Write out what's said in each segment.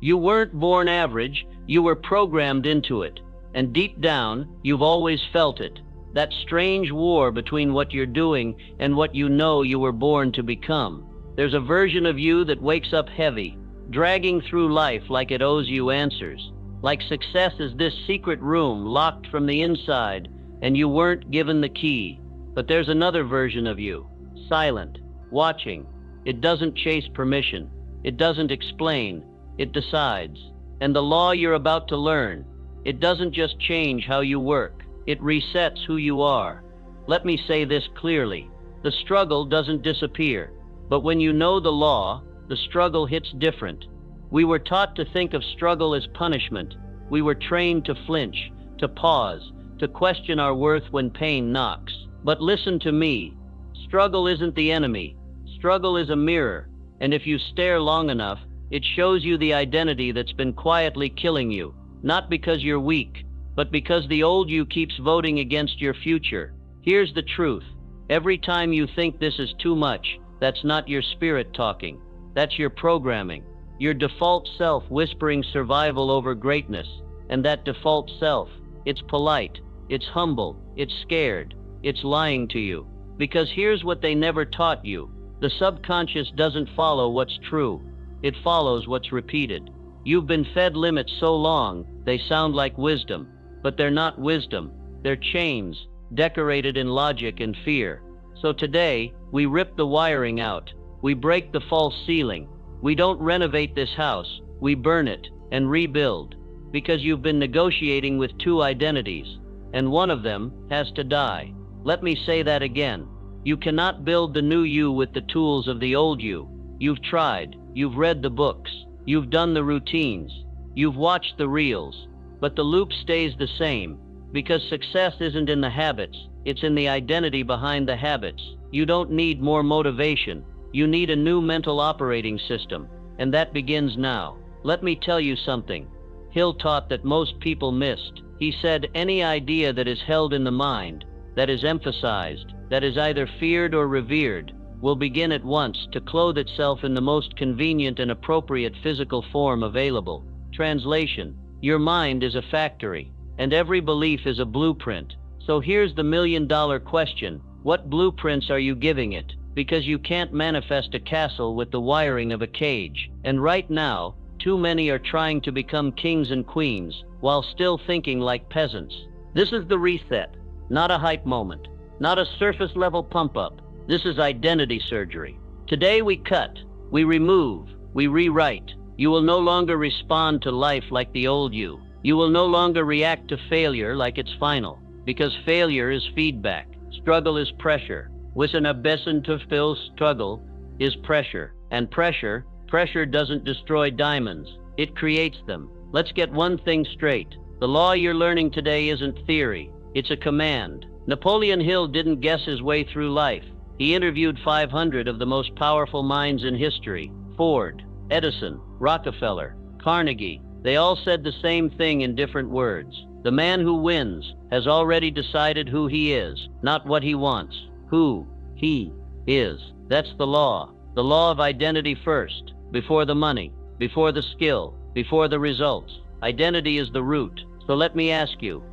You weren't born average, you were programmed into it. And deep down, you've always felt it. That strange war between what you're doing and what you know you were born to become. There's a version of you that wakes up heavy, dragging through life like it owes you answers. Like success is this secret room locked from the inside, and you weren't given the key. But there's another version of you, silent, watching. It doesn't chase permission. It doesn't explain. It decides. And the law you're about to learn, it doesn't just change how you work. It resets who you are. Let me say this clearly. The struggle doesn't disappear. But when you know the law, the struggle hits different. We were taught to think of struggle as punishment. We were trained to flinch, to pause, to question our worth when pain knocks. But listen to me. Struggle isn't the enemy. Struggle is a mirror. And if you stare long enough, it shows you the identity that's been quietly killing you. Not because you're weak, but because the old you keeps voting against your future. Here's the truth. Every time you think this is too much, that's not your spirit talking. That's your programming. Your default self whispering survival over greatness. And that default self, it's polite, it's humble, it's scared, it's lying to you. Because here's what they never taught you. The subconscious doesn't follow what's true. It follows what's repeated. You've been fed limits so long, they sound like wisdom. But they're not wisdom. They're chains, decorated in logic and fear. So today, we rip the wiring out. We break the false ceiling. We don't renovate this house. We burn it and rebuild. Because you've been negotiating with two identities, and one of them has to die. Let me say that again. You cannot build the new you with the tools of the old you. You've tried. You've read the books. You've done the routines. You've watched the reels. But the loop stays the same. Because success isn't in the habits. It's in the identity behind the habits. You don't need more motivation. You need a new mental operating system. And that begins now. Let me tell you something. Hill taught that most people missed. He said any idea that is held in the mind, that is emphasized, that is either feared or revered, will begin at once to clothe itself in the most convenient and appropriate physical form available. Translation: your mind is a factory, and every belief is a blueprint. So here's the million-dollar question. What blueprints are you giving it? Because you can't manifest a castle with the wiring of a cage. And right now, too many are trying to become kings and queens while still thinking like peasants. This is the reset, not a hype moment, not a surface-level pump-up. This is identity surgery. Today we cut, we remove, we rewrite. You will no longer respond to life like the old you. You will no longer react to failure like it's final, because failure is feedback. Struggle is pressure. Within a beson to fill struggle is pressure. And pressure doesn't destroy diamonds. It creates them. Let's get one thing straight. The law you're learning today isn't theory. It's a command. Napoleon Hill didn't guess his way through life. He interviewed 500 of the most powerful minds in history. Ford, Edison, Rockefeller, Carnegie. They all said the same thing in different words. The man who wins has already decided who he is, not what he wants. Who he is. That's the law. The law of identity first, before the money, before the skill, before the results. Identity is the root. So let me ask you,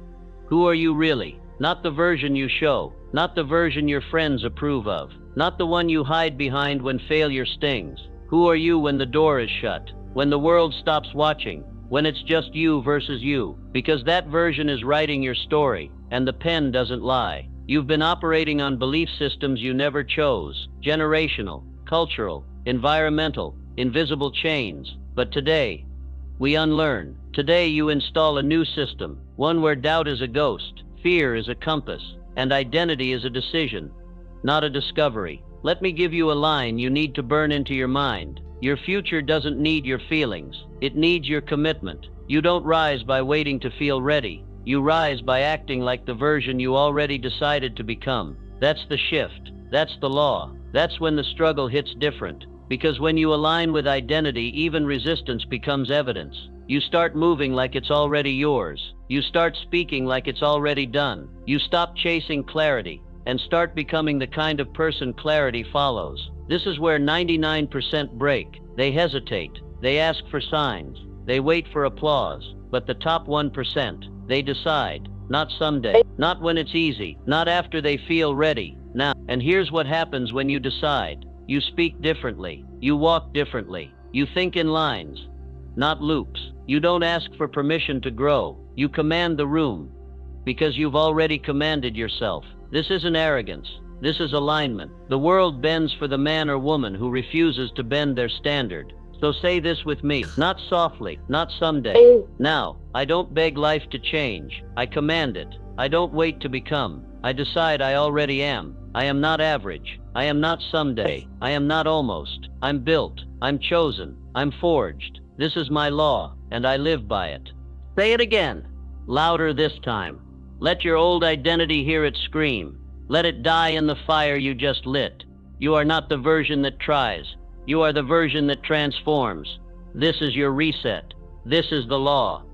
who are you really? Not the version you show, not the version your friends approve of, not the one you hide behind when failure stings. Who are you when the door is shut, when the world stops watching, when it's just you versus you? Because that version is writing your story, and the pen doesn't lie. You've been operating on belief systems you never chose, generational, cultural, environmental, invisible chains. But today, we unlearn. Today you install a new system, one where doubt is a ghost, fear is a compass, and identity is a decision, not a discovery. Let me give you a line you need to burn into your mind. Your future doesn't need your feelings. It needs your commitment. You don't rise by waiting to feel ready. You rise by acting like the version you already decided to become. That's the shift. That's the law. That's when the struggle hits different. Because when you align with identity, even resistance becomes evidence. You start moving like it's already yours. You start speaking like it's already done. You stop chasing clarity and start becoming the kind of person clarity follows. This is where 99% break. They hesitate. They ask for signs. They wait for applause, but the top 1%, they decide. Not someday, not when it's easy, not after they feel ready, now. And here's what happens when you decide. You speak differently, you walk differently, you think in lines, not loops. You don't ask for permission to grow, you command the room, because you've already commanded yourself. This isn't arrogance, this is alignment. The world bends for the man or woman who refuses to bend their standard. So say this with me, not softly, not someday. Now, I don't beg life to change, I command it. I don't wait to become, I decide I already am. I am not average, I am not someday, I am not almost. I'm built, I'm chosen, I'm forged. This is my law, and I live by it. Say it again, louder this time. Let your old identity hear it scream. Let it die in the fire you just lit. You are not the version that tries. You are the version that transforms. This is your reset. This is the law.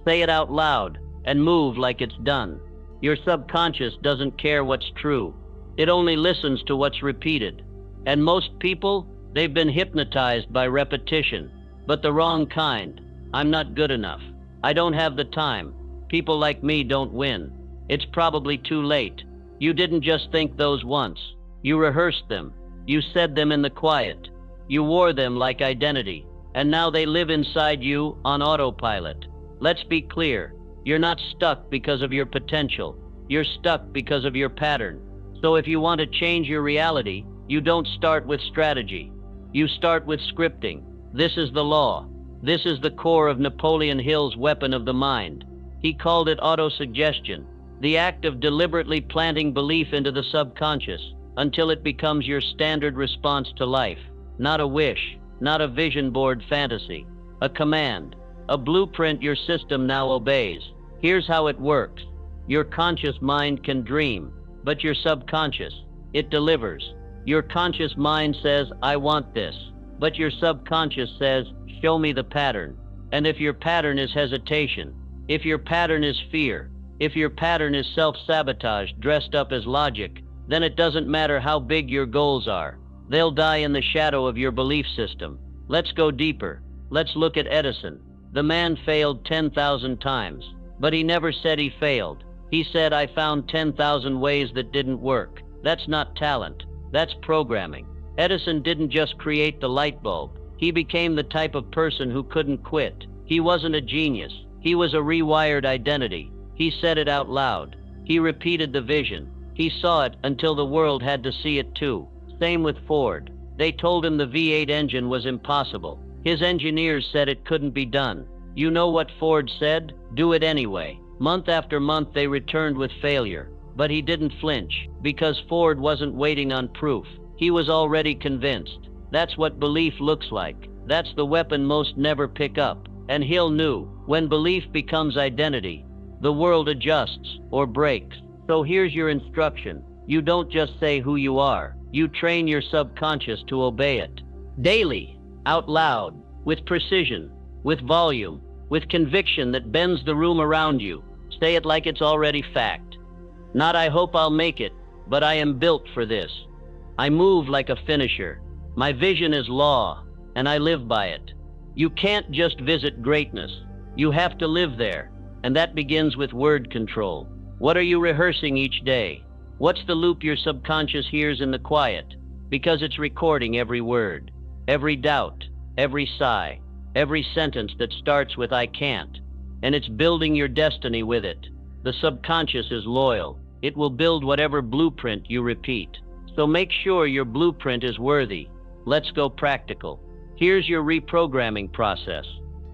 Say it out loud and move like it's done. Your subconscious doesn't care what's true. It only listens to what's repeated. And most people, they've been hypnotized by repetition, but the wrong kind. I'm not good enough. I don't have the time. People like me don't win. It's probably too late. You didn't just think those once. You rehearsed them. You said them in the quiet. You wore them like identity. And now they live inside you on autopilot. Let's be clear. You're not stuck because of your potential. You're stuck because of your pattern. So if you want to change your reality, you don't start with strategy. You start with scripting. This is the law. This is the core of Napoleon Hill's weapon of the mind. He called it autosuggestion, the act of deliberately planting belief into the subconscious until it becomes your standard response to life. Not a wish, not a vision board fantasy, a command, a blueprint your system now obeys. Here's how it works. Your conscious mind can dream, but your subconscious, it delivers. Your conscious mind says, I want this, but your subconscious says, show me the pattern. And if your pattern is hesitation, if your pattern is fear, if your pattern is self-sabotage dressed up as logic, then it doesn't matter how big your goals are. They'll die in the shadow of your belief system. Let's go deeper. Let's look at Edison. The man failed 10,000 times, but he never said he failed. He said, I found 10,000 ways that didn't work. That's not talent. That's programming. Edison didn't just create the light bulb. He became the type of person who couldn't quit. He wasn't a genius. He was a rewired identity. He said it out loud. He repeated the vision. He saw it until the world had to see it too. Same with Ford. They told him the V8 engine was impossible. His engineers said it couldn't be done. You know what Ford said? Do it anyway. Month after month they returned with failure. But he didn't flinch, because Ford wasn't waiting on proof. He was already convinced. That's what belief looks like. That's the weapon most never pick up. And Hill knew, when belief becomes identity, the world adjusts or breaks. So here's your instruction. You don't just say who you are. You train your subconscious to obey it. Daily, out loud, with precision, with volume, with conviction that bends the room around you. Say it like it's already fact. Not I hope I'll make it, but I am built for this. I move like a finisher. My vision is law, and I live by it. You can't just visit greatness. You have to live there, and that begins with word control. What are you rehearsing each day? What's the loop your subconscious hears in the quiet? Because it's recording every word, every doubt, every sigh, every sentence that starts with I can't, and it's building your destiny with it. The subconscious is loyal. It will build whatever blueprint you repeat. So make sure your blueprint is worthy. Let's go practical. Here's your reprogramming process.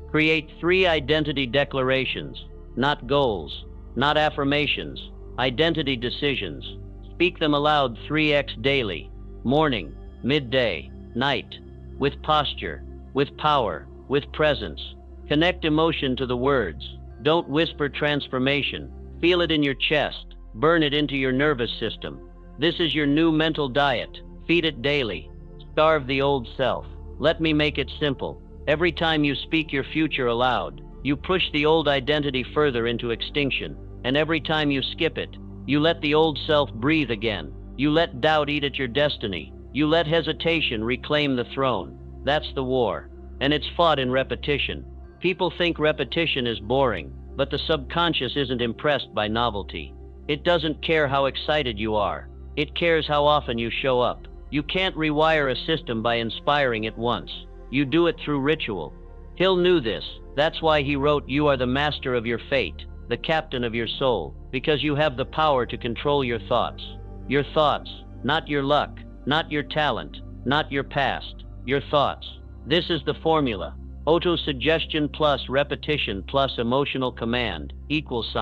Create 3 identity declarations, not goals, not affirmations, identity decisions. Speak them aloud 3x daily, morning, midday, night, with posture, with power, with presence. Connect emotion to the words. Don't whisper transformation. Feel it in your chest. Burn it into your nervous system. This is your new mental diet. Feed it daily. Starve the old self. Let me make it simple. Every time you speak your future aloud, you push the old identity further into extinction. And every time you skip it, you let the old self breathe again. You let doubt eat at your destiny. You let hesitation reclaim the throne. That's the war. And it's fought in repetition. People think repetition is boring, but the subconscious isn't impressed by novelty. It doesn't care how excited you are. It cares how often you show up. You can't rewire a system by inspiring it once. You do it through ritual. Hill knew this. That's why he wrote, "You are the master of your fate, the captain of your soul," because you have the power to control your thoughts. Your thoughts, not your luck, not your talent, not your past, your thoughts. This is the formula. Autosuggestion plus repetition plus emotional command equals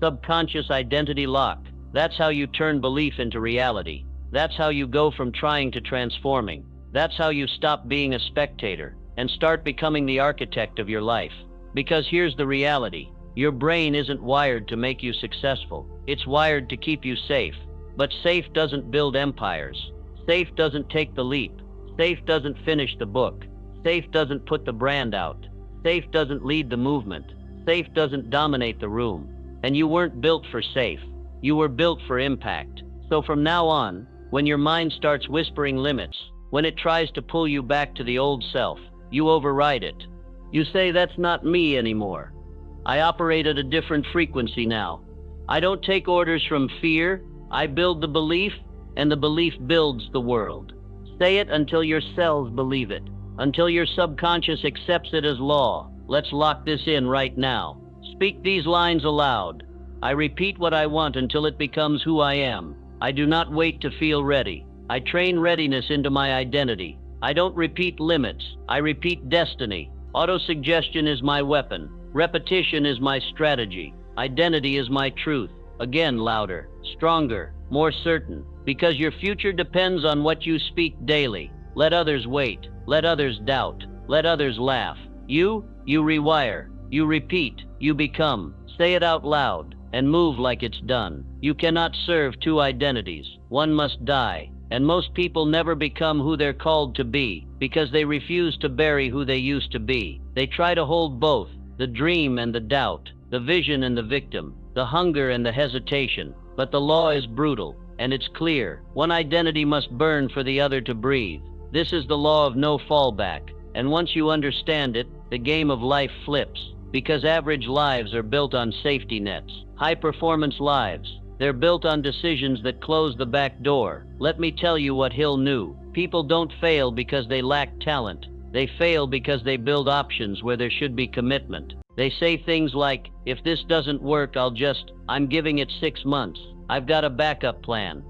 subconscious identity lock. That's how you turn belief into reality. That's how you go from trying to transforming. That's how you stop being a spectator and start becoming the architect of your life. Because here's the reality. Your brain isn't wired to make you successful. It's wired to keep you safe. But safe doesn't build empires. Safe doesn't take the leap. Safe doesn't finish the book. Safe doesn't put the brand out. Safe doesn't lead the movement. Safe doesn't dominate the room. And you weren't built for safe. You were built for impact. So from now on, when your mind starts whispering limits, when it tries to pull you back to the old self, you override it. You say, "That's not me anymore. I operate at a different frequency now. I don't take orders from fear. I build the belief, and the belief builds the world." Say it until your cells believe it, until your subconscious accepts it as law. Let's lock this in right now. Speak these lines aloud. I repeat what I want until it becomes who I am. I do not wait to feel ready. I train readiness into my identity. I don't repeat limits. I repeat destiny. Autosuggestion is my weapon. Repetition is my strategy. Identity is my truth. Again, louder, stronger, more certain. Because your future depends on what you speak daily. Let others wait. Let others doubt. Let others laugh. You rewire. You repeat. You become. Say it out loud and move like it's done. You cannot serve two identities. One must die. And most people never become who they're called to be because they refuse to bury who they used to be. They try to hold both, the dream and the doubt, the vision and the victim, the hunger and the hesitation. But the law is brutal, and it's clear. One identity must burn for the other to breathe. This is the law of no fallback. And once you understand it, the game of life flips. Because average lives are built on safety nets. High-performance lives, they're built on decisions that close the back door. Let me tell you what Hill knew. People don't fail because they lack talent. They fail because they build options where there should be commitment. They say things like, "If this doesn't work, I'm giving it 6 months. I've got a backup plan.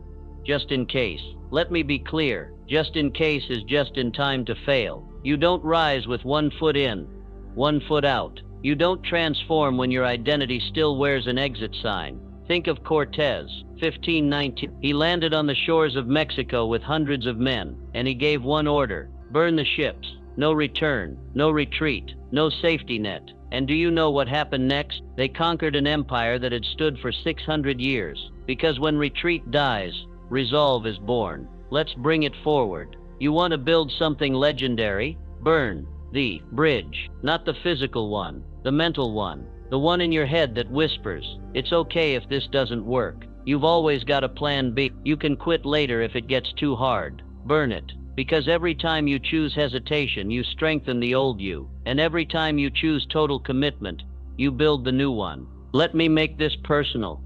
Just in case." Let me be clear. Just in case is just in time to fail. You don't rise with 1 foot in, 1 foot out. You don't transform when your identity still wears an exit sign. Think of Cortez, 1519. He landed on the shores of Mexico with hundreds of men, and he gave one order: burn the ships. No return, no retreat, no safety net. And do you know what happened next? They conquered an empire that had stood for 600 years. Because when retreat dies, resolve is born. Let's bring it forward. You want to build something legendary? Burn the bridge, not the physical one, the mental one. The one in your head that whispers, "It's okay if this doesn't work." You've always got a plan B. You can quit later if it gets too hard. Burn it. Because every time you choose hesitation, you strengthen the old you. And every time you choose total commitment, you build the new one. Let me make this personal.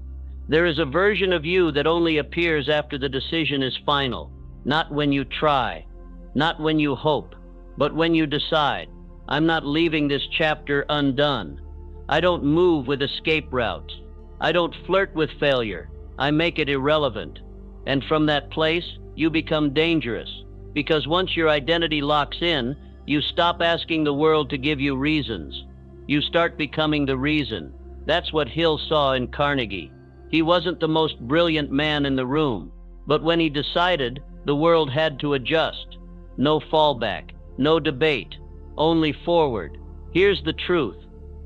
There is a version of you that only appears after the decision is final. Not when you try, not when you hope, but when you decide, "I'm not leaving this chapter undone." I don't move with escape routes. I don't flirt with failure. I make it irrelevant. And from that place, you become dangerous. Because once your identity locks in, you stop asking the world to give you reasons. You start becoming the reason. That's what Hill saw in Carnegie. He wasn't the most brilliant man in the room. But when he decided, the world had to adjust. No fallback, no debate, only forward. Here's the truth.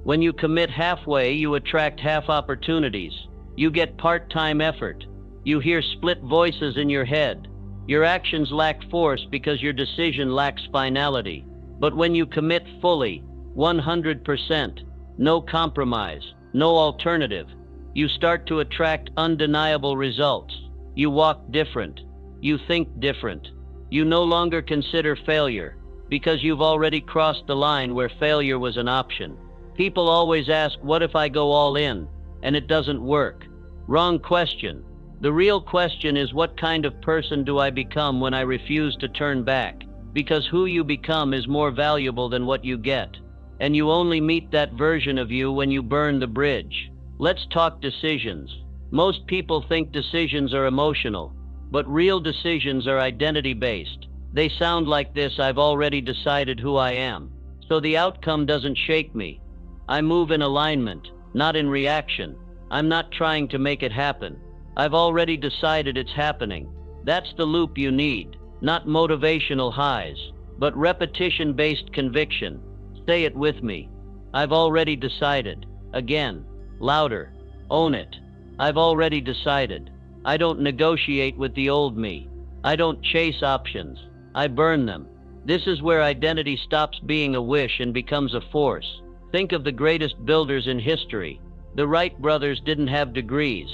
When you commit halfway, you attract half opportunities. You get part-time effort. You hear split voices in your head. Your actions lack force because your decision lacks finality. But when you commit fully, 100%, no compromise, no alternative, you start to attract undeniable results. You walk different. You think different. You no longer consider failure. because you've already crossed the line where failure was an option. People always ask, what if I go all in and it doesn't work? Wrong question. The real question is, what kind of person do I become when I refuse to turn back? Because who you become is more valuable than what you get. And you only meet that version of you when you burn the bridge. Let's talk decisions. Most people think decisions are emotional, but real decisions are identity-based. They sound like this: I've already decided who I am, so the outcome doesn't shake me. I move in alignment, not in reaction. I'm not trying to make it happen. I've already decided it's happening. That's the loop you need, not motivational highs, but repetition-based conviction. Say it with me. I've already decided. Again, louder. Own it. I've already decided. I don't negotiate with the old me. I don't chase options. I burn them. This is where identity stops being a wish and becomes a force. Think of the greatest builders in history. The Wright brothers didn't have degrees.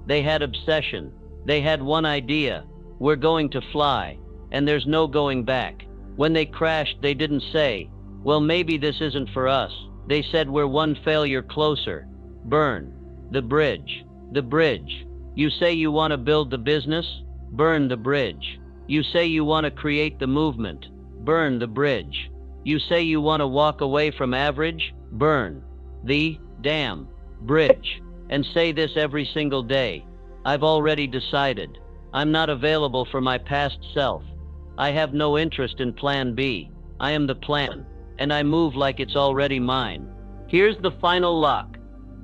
They had obsession. They had one idea: we're going to fly, and there's no going back. When they crashed, they didn't say, well, maybe this isn't for us. They said, we're one failure closer. Burn the bridge. The bridge. You say you want to build the business? Burn the bridge. You say you want to create the movement? Burn the bridge. You say you want to walk away from average? Burn the damn bridge. And say this every single day: I've already decided. I'm not available for my past self. I have no interest in plan B. I am the plan, and I move like it's already mine. Here's the final lock.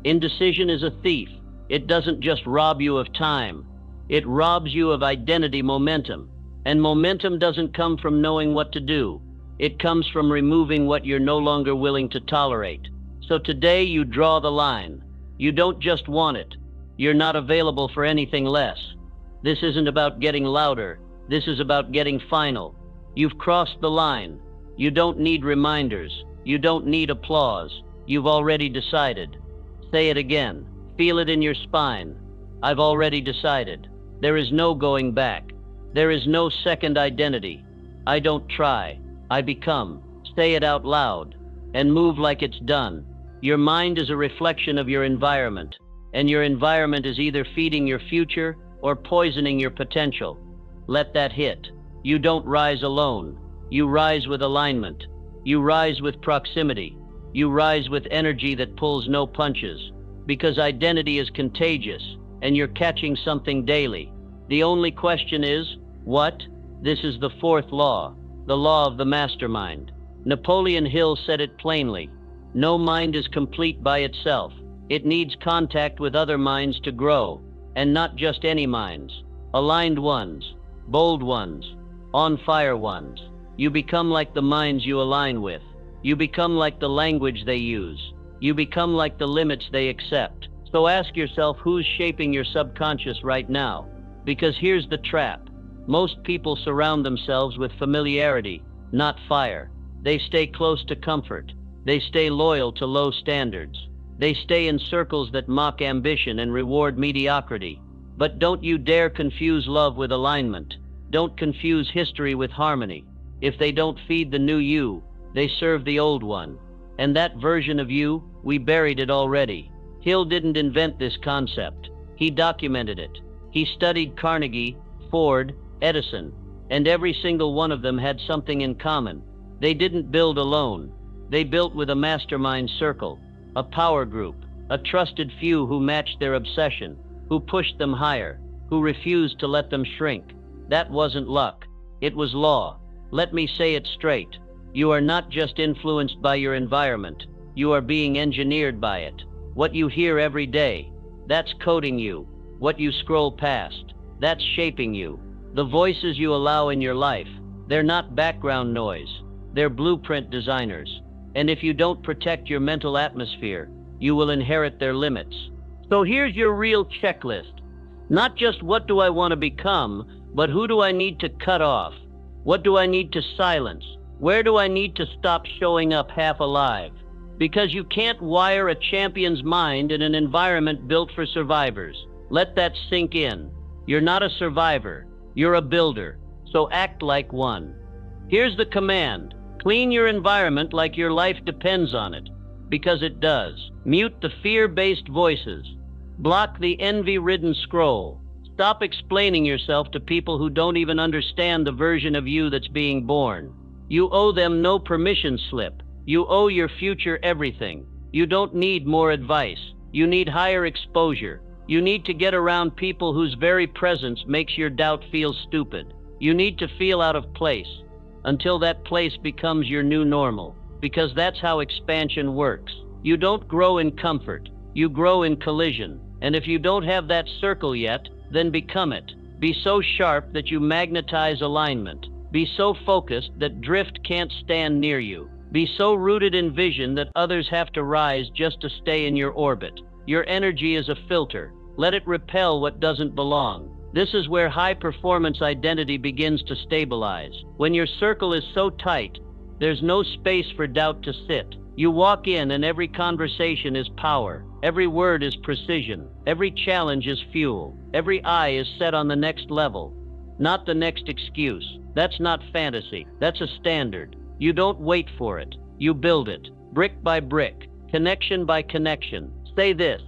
Indecision is a thief. It doesn't just rob you of time. It robs you of identity momentum. And momentum doesn't come from knowing what to do. It comes from removing what you're no longer willing to tolerate. So today you draw the line. You don't just want it. You're not available for anything less. This isn't about getting louder. This is about getting final. You've crossed the line. You don't need reminders. You don't need applause. You've already decided. Say it again. Feel it in your spine. I've already decided. There is no going back. There is no second identity. I don't try. I become. Say it out loud and move like it's done. Your mind is a reflection of your environment, and your environment is either feeding your future or poisoning your potential. Let that hit. You don't rise alone. You rise with alignment. You rise with proximity. You rise with energy that pulls no punches. Because identity is contagious, and you're catching something daily. The only question is, what? This is the fourth law, the law of the mastermind. Napoleon Hill said it plainly. No mind is complete by itself. It needs contact with other minds to grow, and not just any minds. Aligned ones, bold ones, on-fire ones. You become like the minds you align with. You become like the language they use. You become like the limits they accept. So ask yourself, who's shaping your subconscious right now? Because here's the trap. Most people surround themselves with familiarity, not fire. They stay close to comfort. They stay loyal to low standards. They stay in circles that mock ambition and reward mediocrity. But don't you dare confuse love with alignment. Don't confuse history with harmony. If they don't feed the new you, they serve the old one. And that version of you, we buried it already. Hill didn't invent this concept. He documented it. He studied Carnegie, Ford, Edison, and every single one of them had something in common. They didn't build alone. They built with a mastermind circle, a power group, a trusted few who matched their obsession, who pushed them higher, who refused to let them shrink. That wasn't luck. It was law. Let me say it straight. You are not just influenced by your environment. You are being engineered by it. What you hear every day, that's coding you. What you scroll past, that's shaping you. The voices you allow in your life, they're not background noise. They're blueprint designers. And if you don't protect your mental atmosphere, you will inherit their limits. So here's your real checklist. Not just what do I want to become, but who do I need to cut off? What do I need to silence? Where do I need to stop showing up half alive? Because you can't wire a champion's mind in an environment built for survivors. Let that sink in. You're not a survivor. You're a builder. So act like one. Here's the command. Clean your environment like your life depends on it, because it does. Mute the fear-based voices. Block the envy-ridden scroll. Stop explaining yourself to people who don't even understand the version of you that's being born. You owe them no permission slip. You owe your future everything. You don't need more advice. You need higher exposure. You need to get around people whose very presence makes your doubt feel stupid. You need to feel out of place until that place becomes your new normal, because that's how expansion works. You don't grow in comfort. You grow in collision. And if you don't have that circle yet, then become it. Be so sharp that you magnetize alignment. Be so focused that drift can't stand near you. Be so rooted in vision that others have to rise just to stay in your orbit. Your energy is a filter. Let it repel what doesn't belong. This is where high-performance identity begins to stabilize. When your circle is so tight, there's no space for doubt to sit. You walk in and every conversation is power. Every word is precision. Every challenge is fuel. Every eye is set on the next level, not the next excuse. That's not fantasy. That's a standard. You don't wait for it. You build it, brick by brick, connection by connection. Say this: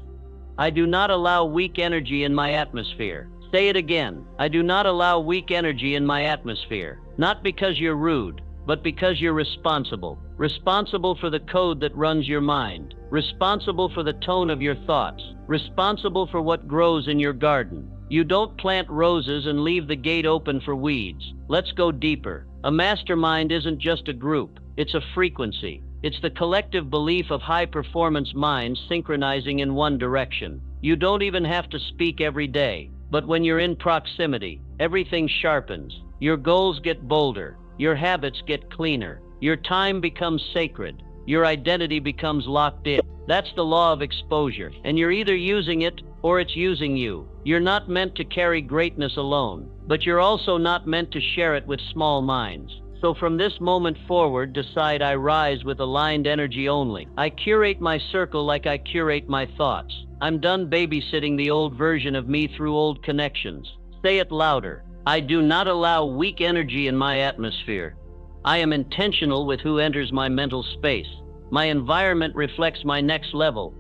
I do not allow weak energy in my atmosphere. Say it again: I do not allow weak energy in my atmosphere. Not because you're rude, but because you're responsible. Responsible for the code that runs your mind. Responsible for the tone of your thoughts. Responsible for what grows in your garden. You don't plant roses and leave the gate open for weeds. Let's go deeper. A mastermind isn't just a group. It's a frequency. It's the collective belief of high-performance minds synchronizing in one direction. You don't even have to speak every day. But when you're in proximity, everything sharpens. Your goals get bolder. Your habits get cleaner. Your time becomes sacred. Your identity becomes locked in. That's the law of exposure. And you're either using it or it's using you. You're not meant to carry greatness alone, but you're also not meant to share it with small minds. So from this moment forward, decide: I rise with aligned energy only. I curate my circle like I curate my thoughts. I'm done babysitting the old version of me through old connections. Say it louder: I do not allow weak energy in my atmosphere. I am intentional with who enters my mental space. My environment reflects my next level,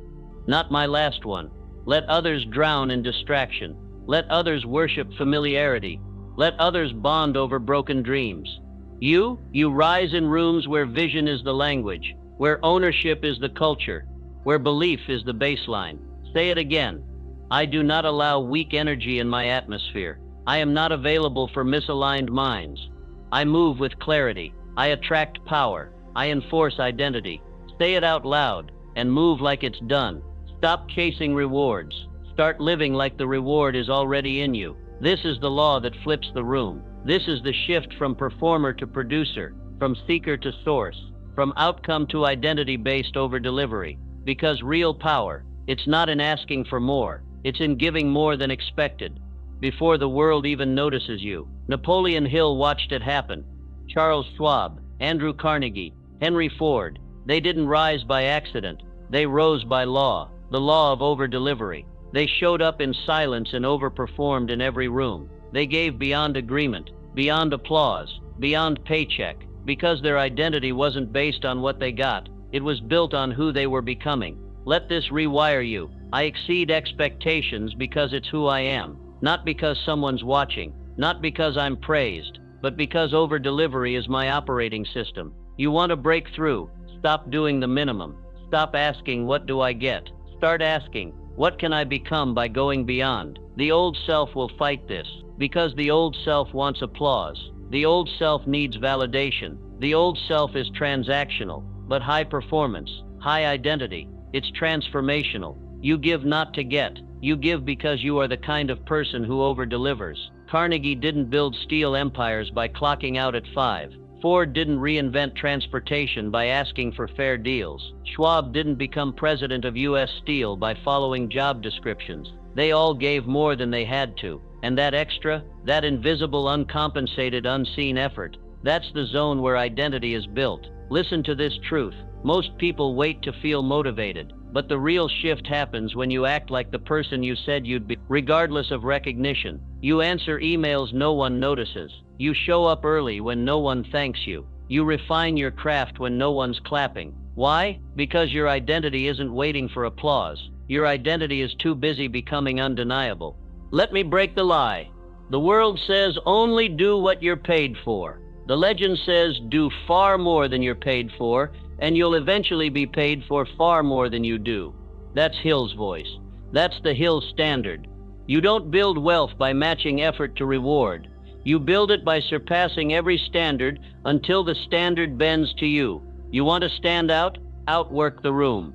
not my last one. Let others drown in distraction. Let others worship familiarity. Let others bond over broken dreams. You rise in rooms where vision is the language, where ownership is the culture, where belief is the baseline. Say it again: I do not allow weak energy in my atmosphere. I am not available for misaligned minds. I move with clarity. I attract power. I enforce identity. Say it out loud and move like it's done. Stop chasing rewards. Start living like the reward is already in you. This is the law that flips the room. This is the shift from performer to producer, from seeker to source, from outcome to identity-based over-delivery. Because real power, it's not in asking for more. It's in giving more than expected, before the world even notices you. Napoleon Hill watched it happen. Charles Schwab, Andrew Carnegie, Henry Ford. They didn't rise by accident. They rose by law, the law of over-delivery. They showed up in silence and overperformed in every room. They gave beyond agreement, beyond applause, beyond paycheck, because their identity wasn't based on what they got. It was built on who they were becoming. Let this rewire you. I exceed expectations because it's who I am, not because someone's watching, not because I'm praised, but because over-delivery is my operating system. You want to break through? Stop doing the minimum. Stop asking, what do I get? Start asking, what can I become by going beyond? The old self will fight this, because the old self wants applause. The old self needs validation. The old self is transactional, but high performance, high identity. It's transformational. You give not to get. You give because you are the kind of person who over-delivers. Carnegie didn't build steel empires by clocking out at 5. Ford didn't reinvent transportation by asking for fair deals. Schwab didn't become president of U.S. Steel by following job descriptions. They all gave more than they had to. And that extra, that invisible, uncompensated, unseen effort, that's the zone where identity is built. Listen to this truth. Most people wait to feel motivated, but the real shift happens when you act like the person you said you'd be, regardless of recognition. You answer emails no one notices. You show up early when no one thanks you. You refine your craft when no one's clapping. Why? Because your identity isn't waiting for applause. Your identity is too busy becoming undeniable. Let me break the lie. The world says only do what you're paid for. The legend says do far more than you're paid for, and you'll eventually be paid for far more than you do. That's Hill's voice. That's the Hill standard. You don't build wealth by matching effort to reward. You build it by surpassing every standard until the standard bends to you. You want to stand out? Outwork the room.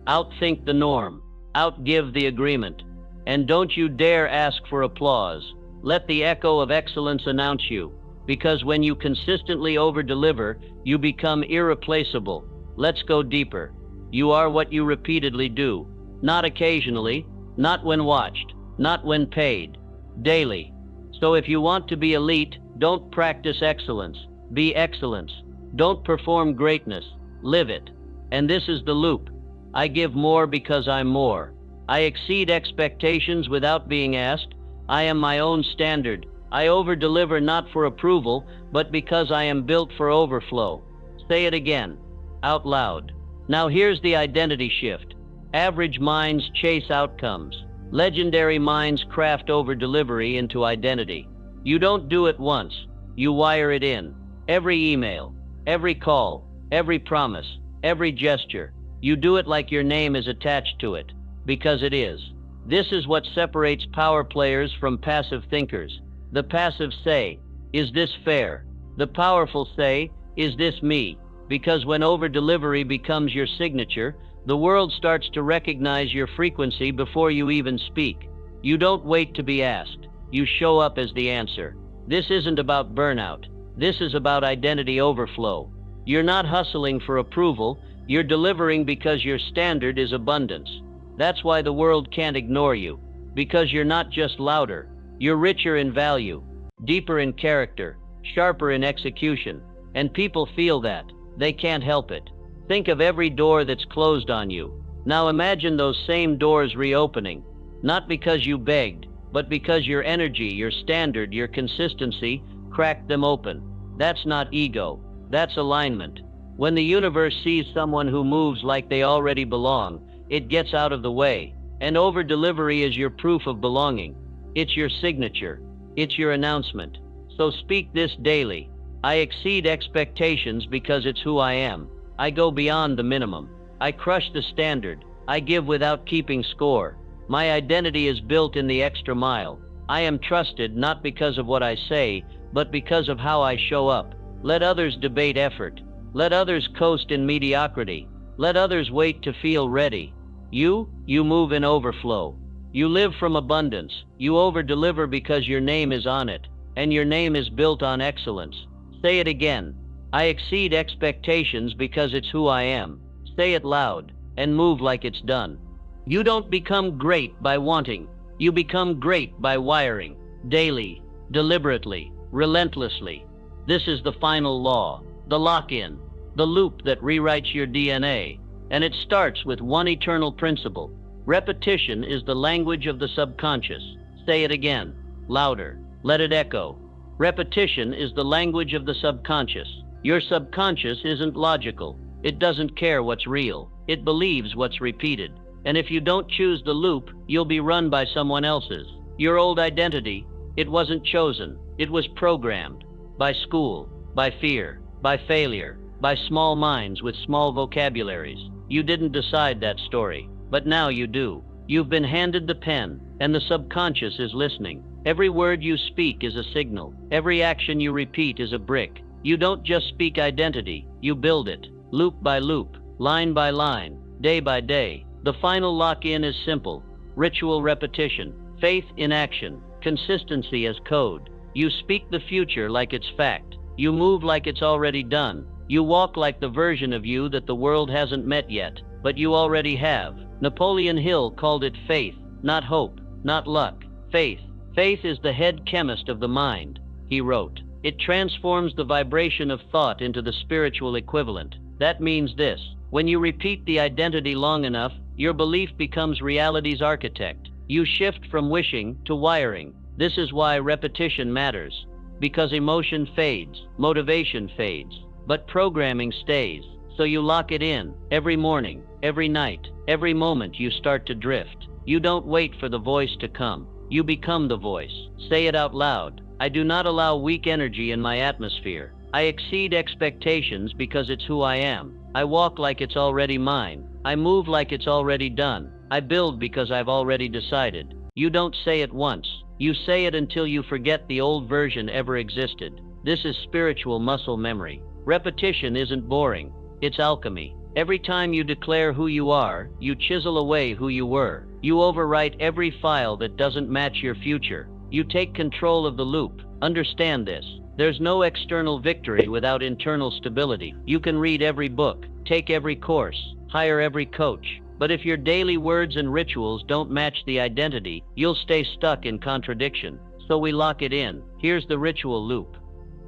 Outthink the norm. Outgive the agreement. And don't you dare ask for applause. Let the echo of excellence announce you. Because when you consistently over-deliver, you become irreplaceable. Let's go deeper. You are what you repeatedly do. Not occasionally, not when watched, not when paid. Daily. So if you want to be elite, don't practice excellence. Be excellence. Don't perform greatness. Live it. And this is the loop. I give more because I'm more. I exceed expectations without being asked. I am my own standard. I over-deliver not for approval, but because I am built for overflow. Say it again, out loud. Now here's the identity shift. Average minds chase outcomes. Legendary minds craft over-delivery into identity. You don't do it once. You wire it in. Every email, every call, every promise, every gesture. You do it like your name is attached to it. Because it is. This is what separates power players from passive thinkers. The passive say, is this fair? The powerful say, is this me? Because when over-delivery becomes your signature, the world starts to recognize your frequency before you even speak. You don't wait to be asked. You show up as the answer. This isn't about burnout. This is about identity overflow. You're not hustling for approval. You're delivering because your standard is abundance. That's why the world can't ignore you. Because you're not just louder. You're richer in value, deeper in character, sharper in execution. And people feel that. They can't help it. Think of every door that's closed on you. Now imagine those same doors reopening. Not because you begged, but because your energy, your standard, your consistency cracked them open. That's not ego. That's alignment. When the universe sees someone who moves like they already belong, it gets out of the way. And over-delivery is your proof of belonging. It's your signature. It's your announcement. So speak this daily. I exceed expectations because it's who I am. I go beyond the minimum. I crush the standard. I give without keeping score. My identity is built in the extra mile. I am trusted not because of what I say, but because of how I show up. Let others debate effort. Let others coast in mediocrity. Let others wait to feel ready. You move in overflow. You live from abundance. You over-deliver because your name is on it, and your name is built on excellence. Say it again. I exceed expectations because it's who I am. Say it loud, and move like it's done. You don't become great by wanting. You become great by wiring. Daily, deliberately, relentlessly. This is the final law, the lock-in, the loop that rewrites your DNA. And it starts with one eternal principle. Repetition is the language of the subconscious. Say it again, louder. Let it echo. Repetition is the language of the subconscious. Your subconscious isn't logical. It doesn't care what's real. It believes what's repeated. And if you don't choose the loop, you'll be run by someone else's. Your old identity, it wasn't chosen. It was programmed. By school, by fear, by failure, by small minds with small vocabularies. You didn't decide that story, but now you do. You've been handed the pen, and the subconscious is listening. Every word you speak is a signal. Every action you repeat is a brick. You don't just speak identity, you build it. Loop by loop, line by line, day by day. The final lock-in is simple. Ritual repetition, faith in action, consistency as code. You speak the future like it's fact. You move like it's already done. You walk like the version of you that the world hasn't met yet, but you already have. Napoleon Hill called it faith, not hope, not luck. Faith. Faith is the head chemist of the mind, he wrote. It transforms the vibration of thought into the spiritual equivalent. That means this. When you repeat the identity long enough, your belief becomes reality's architect. You shift from wishing to wiring. This is why repetition matters. Because emotion fades, motivation fades, But programming stays, so you lock it in, every morning, every night, every moment you start to drift. You don't wait for the voice to come. You become the voice. Say it out loud. I do not allow weak energy in my atmosphere. I exceed expectations because it's who I am. I walk like it's already mine. I move like it's already done. I build because I've already decided. You don't say it once. You say it until you forget the old version ever existed. This is spiritual muscle memory. Repetition isn't boring. It's alchemy. Every time you declare who you are, you chisel away who you were. You overwrite every file that doesn't match your future. You take control of the loop. Understand this. There's no external victory without internal stability. You can read every book, take every course, hire every coach. But if your daily words and rituals don't match the identity, you'll stay stuck in contradiction. So we lock it in. Here's the ritual loop.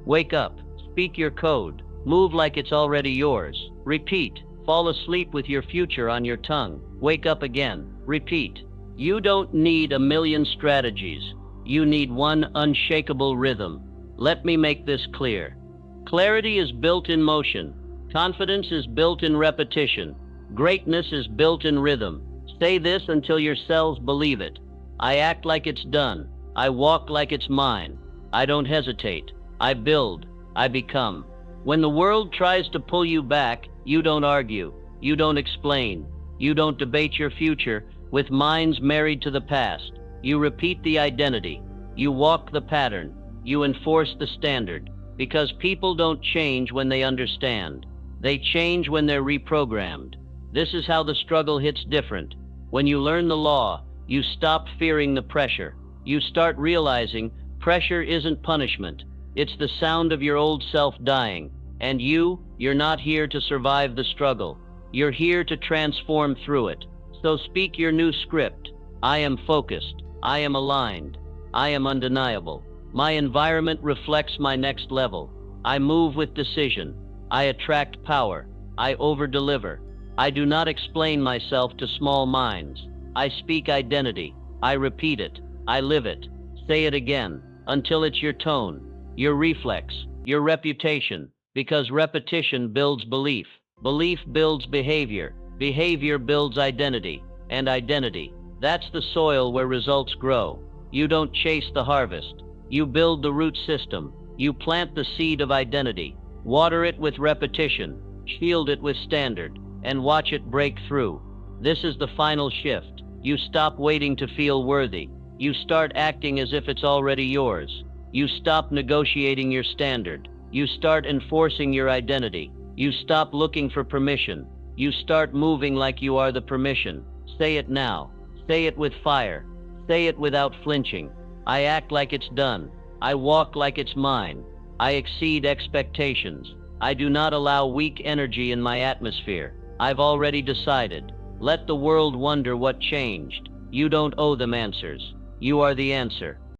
Wake up. Speak your code. Move like it's already yours. Repeat. Fall asleep with your future on your tongue. Wake up again. Repeat. You don't need a million strategies. You need one unshakable rhythm. Let me make this clear. Clarity is built in motion. Confidence is built in repetition. Greatness is built in rhythm. Say this until your cells believe it. I act like it's done. I walk like it's mine. I don't hesitate. I build. I become. When the world tries to pull you back, you don't argue. You don't explain. You don't debate your future with minds married to the past. You repeat the identity. You walk the pattern. You enforce the standard. Because people don't change when they understand. They change when they're reprogrammed. This is how the struggle hits different. When you learn the law, you stop fearing the pressure. You start realizing pressure isn't punishment. It's the sound of your old self dying. And you're not here to survive the struggle. You're here to transform through it. So speak your new script. I am focused. I am aligned. I am undeniable. My environment reflects my next level. I move with decision. I attract power. I over-deliver. I do not explain myself to small minds. I speak identity. I repeat it. I live it. Say it again, until it's your tone, your reflex, your reputation, because repetition builds belief. Belief builds behavior. Behavior builds identity. And identity, that's the soil where results grow. You don't chase the harvest. You build the root system. You plant the seed of identity. Water it with repetition. Shield it with standard. And watch it break through. This is the final shift. You stop waiting to feel worthy. You start acting as if it's already yours. You stop negotiating your standard. You start enforcing your identity. You stop looking for permission. You start moving like you are the permission. Say it now. Say it with fire. Say it without flinching. I act like it's done. I walk like it's mine. I exceed expectations. I do not allow weak energy in my atmosphere. I've already decided. Let the world wonder what changed. You don't owe them answers. You are the answer.